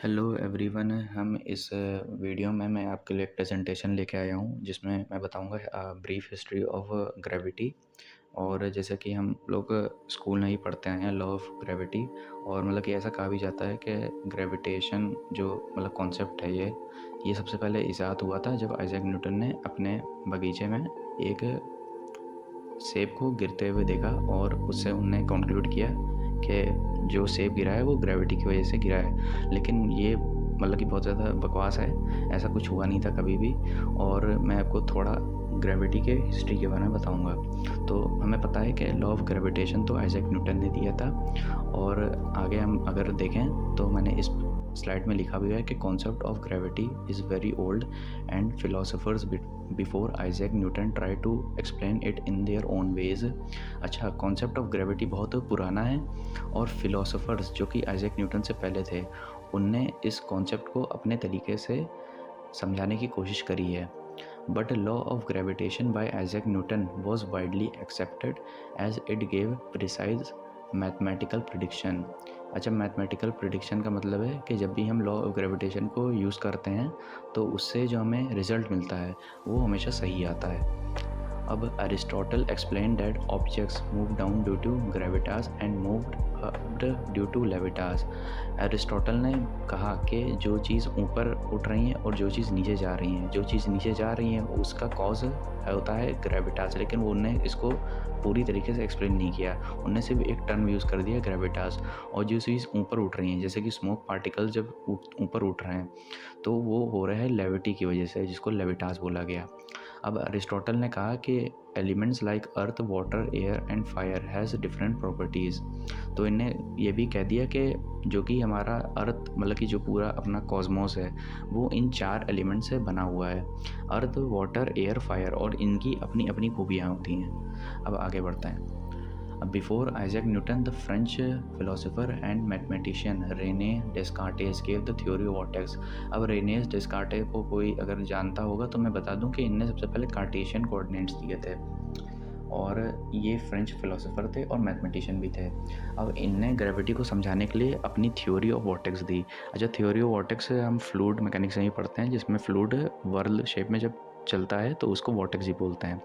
Hello everyone. हम इस video में मैं आपके लिए एक प्रेजेंटेशन लेके आया हूँ जिसमें मैं बताऊँगा ब्रीफ हिस्ट्री ऑफ ग्रेविटी। और जैसे कि हम लोग स्कूल में ही पढ़ते आए हैं लॉ ऑफ ग्रेविटी, और मतलब कि ऐसा कहा भी जाता है कि ग्रेविटेशन जो मतलब कॉन्सेप्ट है ये सबसे पहले इजाद हुआ था जब आइजैक न्यूटन ने अपने बगीचे में एक सेब को गिरते हुए देखा, और उससे उनने कंक्लूड किया कि जो सेब गिरा है वो ग्रेविटी की वजह से गिरा है। लेकिन ये मतलब कि बहुत ज़्यादा बकवास है, ऐसा कुछ हुआ नहीं था कभी भी। और मैं आपको थोड़ा ग्रेविटी के हिस्ट्री के बारे में बताऊंगा। तो हमें पता है कि लॉ ऑफ ग्रेविटेशन तो आइजैक न्यूटन ने दिया था, और आगे हम अगर देखें तो मैंने इस स्लाइड में लिखा भी है कि concept of gravity is very old and philosophers before Isaac Newton try to explain it in their own ways. अच्छा, कॉन्सेप्ट ऑफ ग्रेविटी बहुत पुराना है, और फिलोसोफर्स जो कि आइजैक न्यूटन से पहले थे उनने इस कॉन्सेप्ट को अपने तरीके से समझाने की कोशिश करी है। But law of gravitation by Isaac Newton was widely accepted as it gave precise mathematical prediction. अच्छा, मैथमेटिकल प्रिडिक्शन का मतलब है कि जब भी हम लॉ ऑफ ग्रेविटेशन को यूज़ करते हैं तो उससे जो हमें रिज़ल्ट मिलता है वो हमेशा सही आता है। अब Aristotle explain that objects move down due to gravitas and moved up due to levitas. Aristotle ने कहा कि जो चीज़ ऊपर उठ रही हैं और जो चीज़ नीचे जा रही हैं, जो चीज़ नीचे जा रही हैं उसका कॉज होता है ग्रेविटास, लेकिन वो उनने इसको पूरी तरीके से एक्सप्लेन नहीं किया। उनने सिर्फ एक टर्म यूज़ कर दिया ग्रेविटास। और जो चीज़ ऊपर उठ रही हैं जैसे कि स्मोक पार्टिकल जब ऊपर उठ रहे हैं तो वो हो रहा है लेविटी की वजह से, जिसको लेविटास बोला गया। अब अरिस्टोटल ने कहा कि elements like earth, water, air and fire has different properties. तो इन्हें ये भी कह दिया कि जो कि हमारा अर्थ मतलब कि जो पूरा अपना कॉस्मोस है वो इन 4 एलिमेंट से बना हुआ है, अर्थ, वाटर, एयर, फायर, और इनकी अपनी अपनी खूबियाँ होती हैं। अब आगे बढ़ते हैं। Before Isaac Newton, the French philosopher and mathematician René Descartes gave the theory of vortex। अब रेने डेस्कार्टे को कोई अगर जानता होगा तो मैं बता दूं कि इनने सबसे पहले कार्टेशियन कोऑर्डिनेट्स दिए थे, और ये फ्रेंच फिलोसोफर थे और मैथमेटिशियन भी थे। अब इनने ग्रेविटी को समझाने के लिए अपनी थ्योरी ऑफ वॉर्टेक्स दी। अच्छा, थ्योरी ऑफ वॉर्टेक्स हम फ्लूइड मैकेनिक्स में ही पढ़ते हैं, जिसमें फ्लूइड वर्ल शेप में जब चलता है तो उसको वॉर्टेक्स ही बोलते हैं।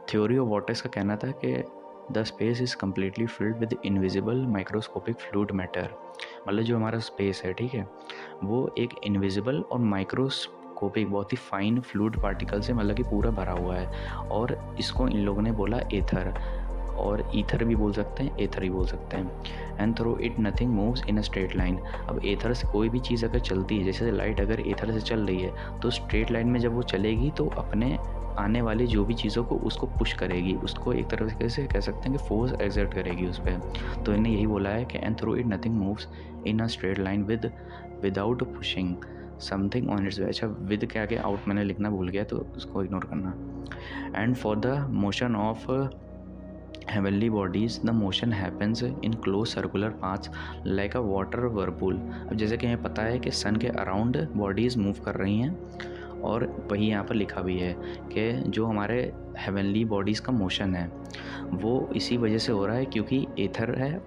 थ्योरी ऑफ वॉर्टेक्स का कहना था कि the space is completely filled with invisible microscopic fluid matter. मतलब जो हमारा स्पेस है, ठीक है, वो एक इनविजिबल और माइक्रोस्कोपिक बहुत ही फाइन फ्लूइड पार्टिकल से मतलब कि पूरा भरा हुआ है, और इसको इन लोगों ने बोला एथर, और ईथर भी बोल सकते हैं, एथर भी बोल सकते हैं। And through it nothing moves in a straight line. अब एथर से कोई भी चीज़ अगर चलती है, जैसे लाइट अगर एथर से चल रही है तो स्ट्रेट लाइन में जब वो चलेगी तो अपने आने वाली जो भी चीज़ों को उसको पुश करेगी, उसको एक तरह से कह सकते हैं कि फोर्स एक्सर्ट करेगी उस पर। तो इन्हें यही बोला है कि and through it nothing moves in a straight line without pushing something on its way. अच्छा, विद के आगे आउट मैंने लिखना भूल गया तो उसको इग्नोर करना। And for the motion of heavenly bodies the motion happens in closed circular paths like a water whirlpool। अब जैसे कि हमें पता है कि सन के अराउंड बॉडीज़ मूव कर रही हैं, और वही यहाँ पर लिखा भी है कि जो हमारे हेवनली बॉडीज़ का मोशन है वो इसी वजह से हो रहा है क्योंकि एथर है।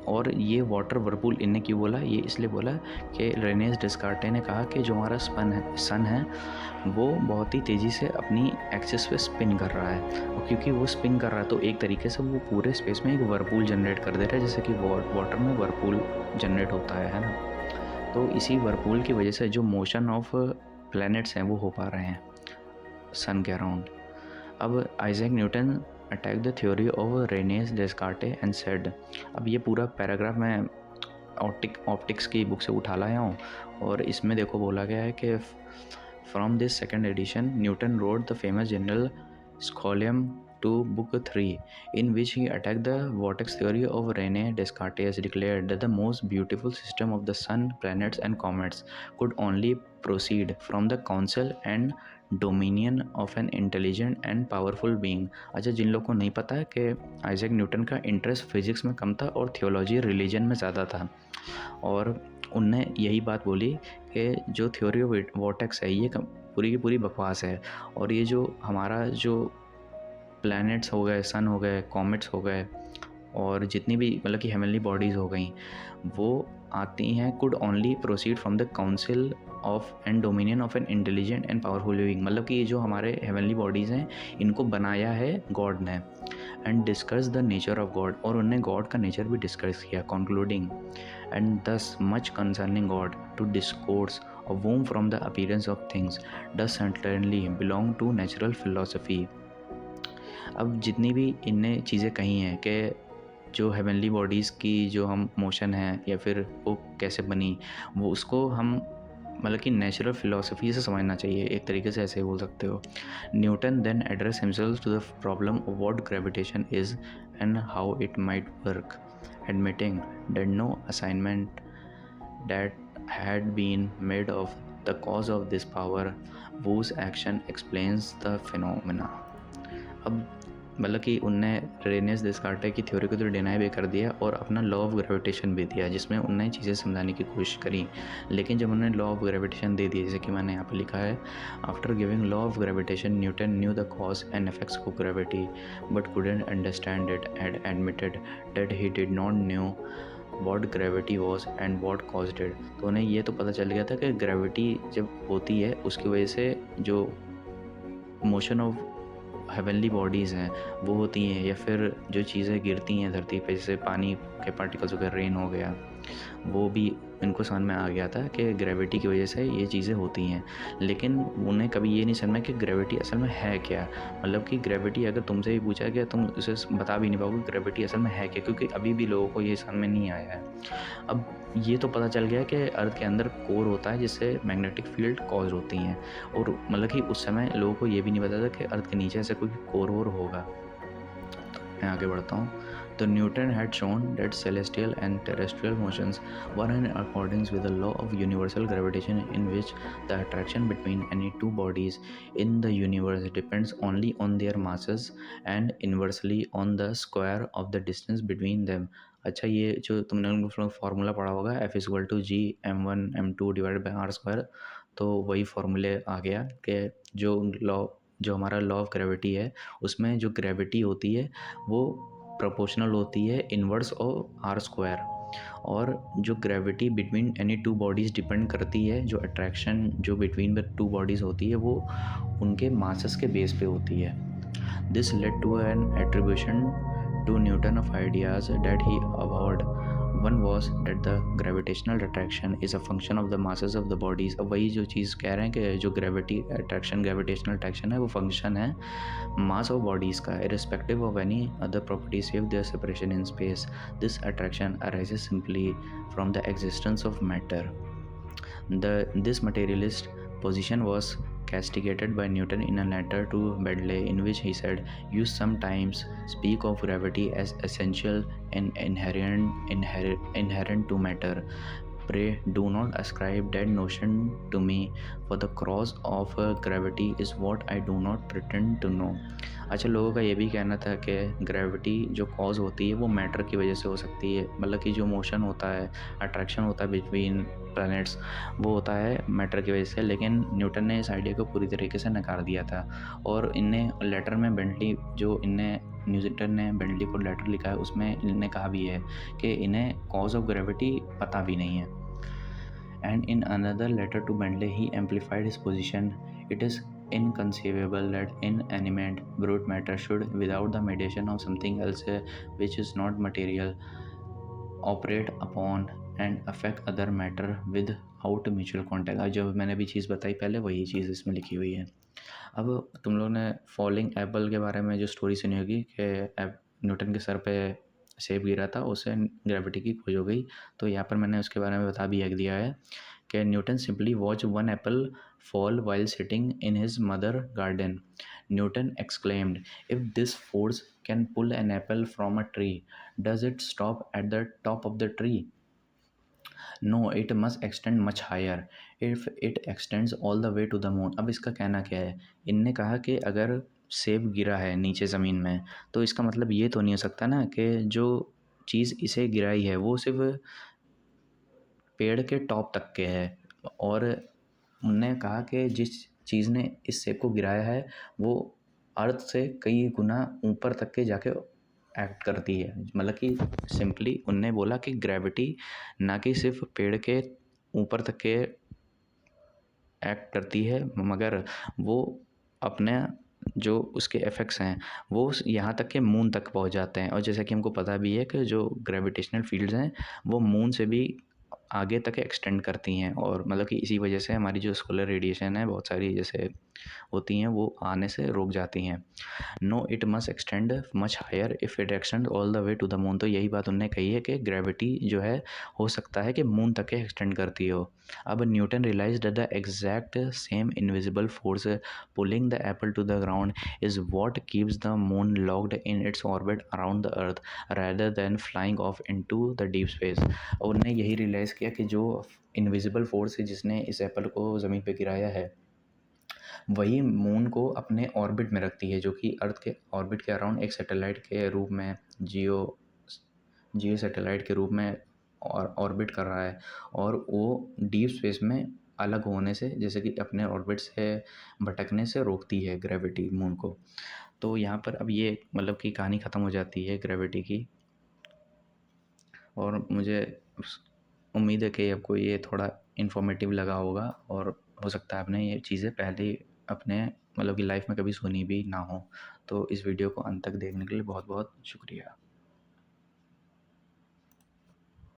और ये वाटर वर्लपूल इनने क्यों बोला, ये इसलिए बोला कि रेनेस डेस्कार्टे ने कहा कि जो हमारा सन है वो बहुत ही तेज़ी से अपनी एक्सिस पे स्पिन कर रहा है, और क्योंकि वो स्पिन कर रहा है तो एक तरीके से वो पूरे स्पेस में एक वर्लपूल जनरेट कर दे रहा है, जैसे कि वाटर में वर्लपूल जनरेट होता है ना। तो इसी वर्लपूल की वजह से जो मोशन ऑफ प्लैनेट्स हैं वो हो पा रहे हैं सन के अराउंड। अब Isaac Newton attack the theory of Rene Descartes and said. अब ये पूरा पैराग्राफ मैं ऑप्टिक्स की बुक से उठा लाया हूँ, और इसमें देखो बोला गया है कि from this second edition Newton wrote the famous general scholium to book 3, in which he attacked the vortex theory of Rene Descartes, declared that the most beautiful system of the sun, planets and comets could only proceed from the counsel and dominion of an intelligent and powerful being। अच्छा, जिन लोगों को नहीं पता है कि Isaac Newton का interest physics में कम था और थियोलॉजी रिलीजन में ज़्यादा था, और उनने यही बात बोली कि जो थ्योरी ऑफ वॉर्टेक्स है ये पूरी की पूरी बकवास है, और ये जो हमारा जो प्लैनेट्स हो गए, सन हो गए, कॉमेट्स हो गए, और जितनी भी मतलब कि हेवनली बॉडीज़ हो गई वो आती हैं, could only proceed from the council of and dominion of an intelligent and powerful living. मतलब कि ये जो हमारे हेवनली बॉडीज़ हैं इनको बनाया है गॉड ने, and discuss the nature of God, और उन्होंने गॉड का नेचर भी डिस्कस किया, concluding and thus much concerning God to discourse of whom from the appearance of things does certainly belong to natural philosophy। अब जितनी भी इनने चीज़ें कही हैं कि जो हेवनली बॉडीज़ की जो हम मोशन है या फिर वो कैसे बनी, वो उसको हम मतलब कि नेचुरल फिलॉसफी से समझना चाहिए, एक तरीके से ऐसे बोल सकते हो। Newton then address himself to the problem of what gravitation is and how it might work, admitting that no assignment that had been made of the cause of this power whose action explains the phenomena। अब मतलब कि उनने रेनियस डिस्कार्टे की theory को तो deny भी कर दिया और अपना लॉ ऑफ ग्रेविटेशन भी दिया, जिसमें उनने चीज़ें समझाने की कोशिश करी। लेकिन जब उन्होंने लॉ ऑफ ग्रेविटेशन दे दिया, जैसे कि मैंने यहाँ पर लिखा है, after giving law of gravitation Newton new the cause and effects of gravity but couldn't understand it and admitted that he did not knew what gravity was and what caused it. तो उन्हें ये तो पता चल गया था कि gravity जब होती है उसकी वजह से जो मोशन ऑफ हेवनली बॉडीज़ हैं वो होती हैं, या फिर जो चीज़ें गिरती हैं धरती पे, जैसे पानी के पार्टिकल्स वगैरह, रेन हो गया, वो भी इनको समझ में आ गया था कि ग्रेविटी की वजह से ये चीज़ें होती हैं। लेकिन उन्हें कभी ये नहीं समझ में कि ग्रेविटी असल में है क्या। मतलब कि ग्रेविटी अगर तुमसे भी पूछा गया तुम उसे बता भी नहीं पाओगे ग्रेविटी असल में है क्या, क्योंकि अभी भी लोगों को ये समझ में नहीं आया है। अब ये तो पता चल गया कि अर्थ के अंदर कोर होता है जिससे मैग्नेटिक फील्ड कॉज होती हैं, और मतलब कि उस समय लोगों को ये भी नहीं पता था कि अर्थ के नीचे ऐसा कोई कोर और होगा। मैं आगे बढ़ता हूँ। तो Newton had shown that celestial and terrestrial motions were in according with the law of universal gravitation in which the attraction between any two bodies in the universe depends only on their masses and inversely on the square of the distance between them. अच्छा, ये जो तुमने formula पढ़ा होगा F=G m1 m2/r², तो वही फार्मूले आ गया कि जो हमारा लॉ ऑफ ग्रेविटी है उसमें जो ग्रेविटी होती है वो प्रोपोर्शनल होती है इन्वर्स ऑफ आर स्क्वायर, और जो gravity between any two bodies depend करती है, जो अट्रैक्शन जो बिटवीन द टू बॉडीज़ होती है वो उनके मासेस के बेस पे होती है। This led to an attribution to Newton of ideas that he avowed। One was that the gravitational attraction is a function of the masses of the bodies। अब वही जो चीज़ कह रहे हैं कि जो ग्रेविटेशनल अट्रैक्शन है वो फंक्शन है मास ऑफ बॉडीज़ का, irrespective of any other property save their separation in space। This attraction arises simply from the existence of matter। This materialist position was castigated by Newton in a letter to Bentley, in which he said, "You sometimes speak of gravity as essential and inherent to matter. Pray do not ascribe that notion to me, for the cause of gravity is what I do not pretend to know। अच्छा, लोगों का ये भी कहना था कि gravity जो cause होती है वो मैटर की वजह से हो सकती है, मतलब कि जो मोशन होता है, अट्रैक्शन होता है बिटवीन प्लैनेट्स, वो होता है मैटर की वजह से। लेकिन न्यूटन ने इस आइडिया को पूरी तरीके से नकार दिया था, और इनने लेटर में न्यूटन ने बेंटली को लेटर लिखा है, उसमें इन्होंने कहा भी है कि इन्हें कॉज ऑफ ग्रेविटी पता भी नहीं है। And in another letter to Bentley he amplified his position. It is inconceivable that inanimate brute matter should, without the mediation of something else which is not material, operate upon and affect other matter without mutual contact। आज जो मैंने भी चीज़ बताई पहले वही चीज़ इसमें लिखी हुई है। अब तुम लोगों ने फॉलिंग एप्पल के बारे में जो स्टोरी सुनी होगी कि न्यूटन के सर पे सेब गिरा था, उससे ग्रेविटी की खोज हो गई। तो यहाँ पर मैंने उसके बारे में बता भी दिया है कि Newton simply watch one Apple fall while sitting in his mother garden। Newton exclaimed, "If this force can pull an apple from a tree, does it stop at the top of the tree? No, it must extend much higher if it extends all the way to the moon।" अब इसका कहना क्या है? इनने कहा कि अगर सेब गिरा है नीचे ज़मीन में, तो इसका मतलब ये तो नहीं हो सकता ना कि जो चीज़ इसे गिराई है वो सिर्फ पेड़ के टॉप तक के है, और उनने कहा कि जिस चीज़ ने इस सेब को गिराया है वो अर्थ से कई गुना ऊपर तक के जाके एक्ट करती है। मतलब कि सिंपली उनने बोला कि ग्रेविटी ना कि सिर्फ पेड़ के ऊपर तक के एक्ट करती है, मगर वो अपने जो उसके इफ़ेक्ट्स हैं वो यहाँ तक कि मून तक पहुँच जाते हैं। और जैसा कि हमको पता भी है कि जो ग्रेविटेशनल फील्ड्स हैं वो मून से भी आगे तक एक्सटेंड करती हैं, और मतलब कि इसी वजह से हमारी जो सोलर रेडिएशन है बहुत सारी जैसे होती हैं वो आने से रुक जाती हैं। No it must extend much higher if it extend all the way to the moon. तो यही बात उन्होंने कही है कि ग्रेविटी जो है हो सकता है कि मून तक के एक्सटेंड करती हो। अब Newton realise that the exact same invisible force pulling the apple to the ground is what keeps the moon locked in its orbit around the earth rather than flying off into the deep space। और उन्होंने यही realise किया कि जो invisible force है जिसने इस Apple को ज़मीन पे गिराया है वही मून को अपने ऑर्बिट में रखती है, जो कि अर्थ के ऑर्बिट के अराउंड एक सैटेलाइट के रूप में जियो जियो सैटेलाइट के रूप में ऑर्बिट कर रहा है। और वो डीप स्पेस में अलग होने से जैसे कि अपने ऑर्बिट से भटकने से रोकती है ग्रेविटी मून को। तो यहाँ पर अब ये मतलब कि कहानी ख़त्म हो जाती है ग्रेविटी की। और मुझे उम्मीद है कि आपको ये थोड़ा इन्फॉर्मेटिव लगा होगा, और हो सकता है आपने ये चीज़ें पहले अपने मतलब कि लाइफ में कभी सुनी भी ना हो। तो इस वीडियो को अंत तक देखने के लिए बहुत बहुत शुक्रिया।